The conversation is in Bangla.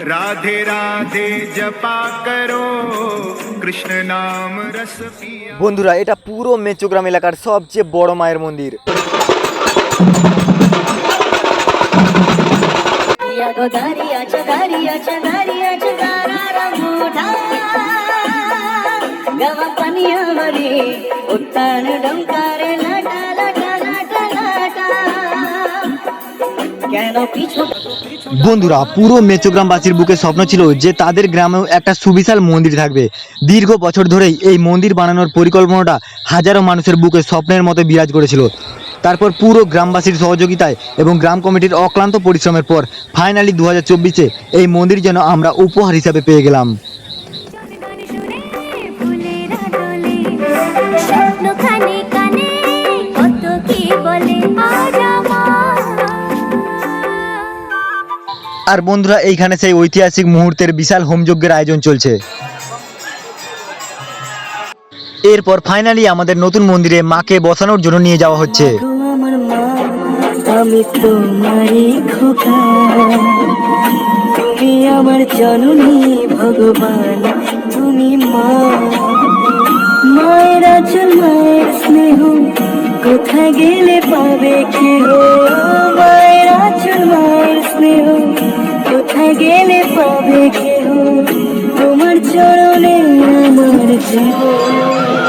राधे राधे जपा करो कृष्ण नाम रस पिया। বন্ধুরা এটা পুরো মেচোগ্রাম এলাকার সবচেয়ে বড় মায়ের মন্দির। বন্ধুরা পুরো মেচোগ্রামবাসীর বুকে স্বপ্ন ছিল যে তাদের গ্রামেও একটা সুবিশাল মন্দির থাকবে। দীর্ঘ বছর ধরেই এই মন্দির বানানোর পরিকল্পনাটা হাজারো মানুষের বুকে স্বপ্নের মতো বিরাজ করেছিল। তারপর পুরো গ্রামবাসীর সহযোগিতায় এবং গ্রাম কমিটির অক্লান্ত পরিশ্রমের পর ফাইনালি 2024-এ এই মন্দির যেন আমরা উপহার হিসাবে পেয়ে গেলাম। আর বন্ধুরা এইখানে সেই ঐতিহাসিক মুহূর্তের বিশাল হোমযজ্ঞের আয়োজন চলছে। এরপর ফাইনালি আমাদের নতুন মন্দিরে মাকে বসানোর জন্য নিয়ে যাওয়া হচ্ছে। আমি তোমারই খোকা, তুমি আমার জননী ভগবান, তুমি মা। মায়ের আঁচল মায়ের স্নেহ কোথায় গেলে পাবে কেহ, মায়ের আঁচল মায়ের স্নেহ কোথায় গেলে পাবে কেহ, তোমার চরণে আমার জীবন।